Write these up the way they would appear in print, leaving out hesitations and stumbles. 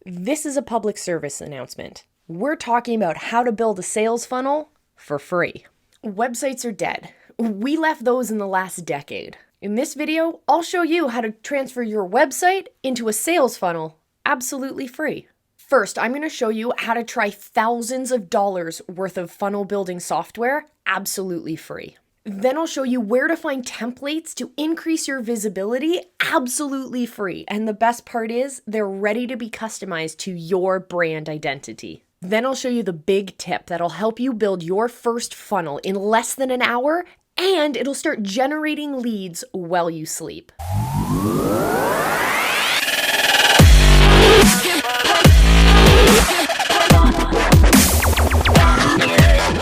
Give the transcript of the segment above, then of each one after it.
This is a public service announcement. We're talking about how to build a sales funnel for free. Websites are dead. We left those in the last decade. In this video, I'll show you how to transfer your website into a sales funnel absolutely free. First, I'm going to show you how to try thousands of dollars worth of funnel building software absolutely free. Then I'll show you where to find templates to increase your visibility absolutely free. And the best part is they're ready to be customized to your brand identity. Then I'll show you the big tip that'll help you build your first funnel in less than an hour, and it'll start generating leads while you sleep.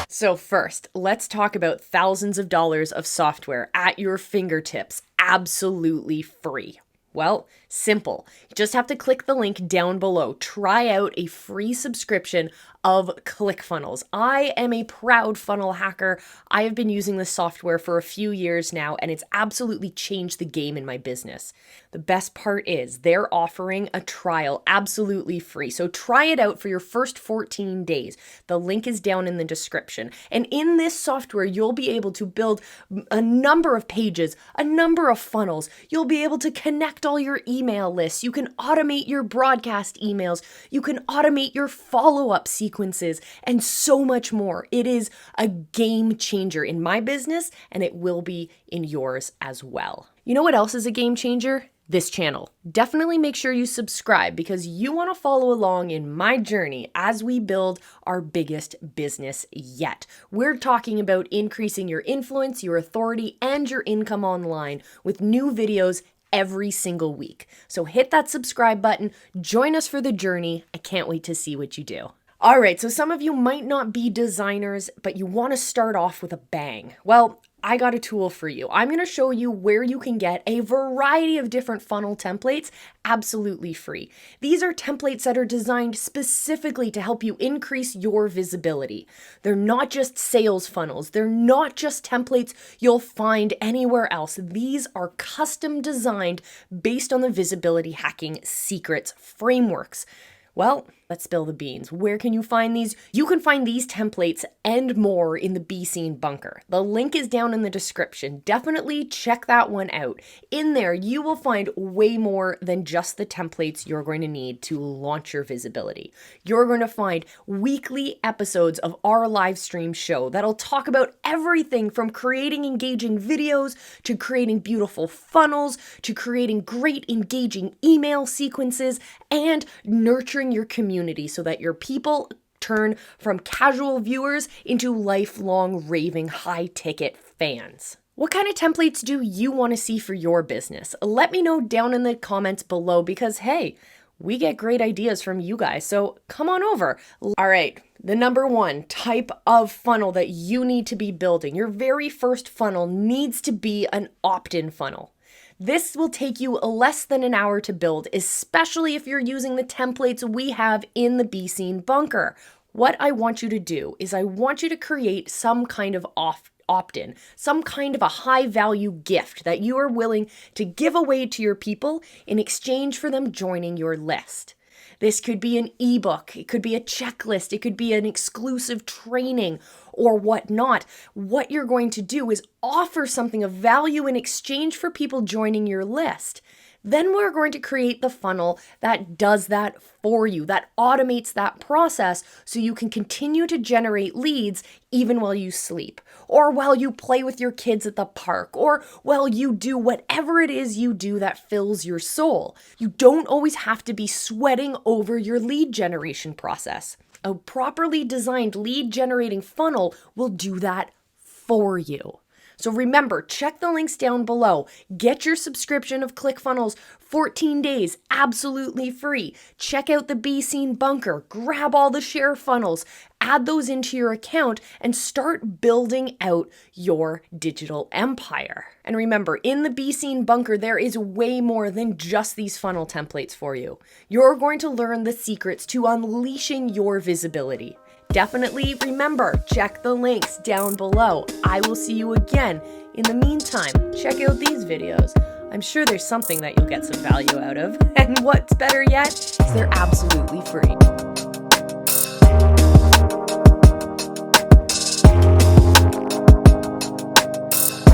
So first, let's talk about thousands of dollars of software at your fingertips, absolutely free. Well, simple. You just have to click the link down below. Try out a free subscription of ClickFunnels. I am a proud funnel hacker. I have been using this software for a few years now, and it's absolutely changed the game in my business. The best part is they're offering a trial absolutely free. So try it out for your first 14 days. The link is down in the description. And in this software, you'll be able to build a number of pages, a number of funnels. You'll be able to connect all your email lists. You can automate your broadcast emails. You can automate your follow-up sequences and so much more. It is a game changer in my business, and it will be in yours as well. You know what else is a game changer? This channel. Definitely make sure you subscribe because you want to follow along in my journey as we build our biggest business yet. We're talking about increasing your influence, your authority, and your income online with new videos every single week. So hit that subscribe button, join us for the journey. I can't wait to see what you do. All right, so some of you might not be designers, but you want to start off with a bang. Well, I got a tool for you. I'm going to show you where you can get a variety of different funnel templates absolutely free. These are templates that are designed specifically to help you increase your visibility. They're not just sales funnels. They're not just templates you'll find anywhere else. These are custom designed based on the visibility hacking secrets frameworks. Well, let's spill the beans. Where can you find these? You can find these templates and more in the Be Seen Bunker. The link is down in the description. Definitely check that one out. In there, you will find way more than just the templates you're going to need to launch your visibility. You're going to find weekly episodes of our live stream show that'll talk about everything from creating engaging videos to creating beautiful funnels to creating great engaging email sequences and nurturing your community so that your people turn from casual viewers into lifelong raving high-ticket fans. What kind of templates do you want to see for your business? Let me know down in the comments below because, hey, we get great ideas from you guys, so come on over. All right, the number one type of funnel that you need to be building, your very first funnel needs to be an opt-in funnel. This will take you less than an hour to build, especially if you're using the templates we have in the Be Seen Bunker. What I want you to do is I want you to create some kind of opt-in, some kind of a high-value gift that you are willing to give away to your people in exchange for them joining your list. This could be an ebook, it could be a checklist, it could be an exclusive training or whatnot. What you're going to do is offer something of value in exchange for people joining your list. Then we're going to create the funnel that does that for you, that automates that process so you can continue to generate leads even while you sleep, or while you play with your kids at the park, or while you do whatever it is you do that fills your soul. You don't always have to be sweating over your lead generation process. A properly designed lead generating funnel will do that for you. So remember, check the links down below. Get your subscription of ClickFunnels 14 days, absolutely free. Check out the Be Seen Bunker. Grab all the share funnels, add those into your account, and start building out your digital empire. And remember, in the Be Seen Bunker, there is way more than just these funnel templates for you. You're going to learn the secrets to unleashing your visibility. Definitely remember, check the links down below. I will see you again. In the meantime, check out these videos. I'm sure there's something that you'll get some value out of. And what's better yet is they're absolutely free.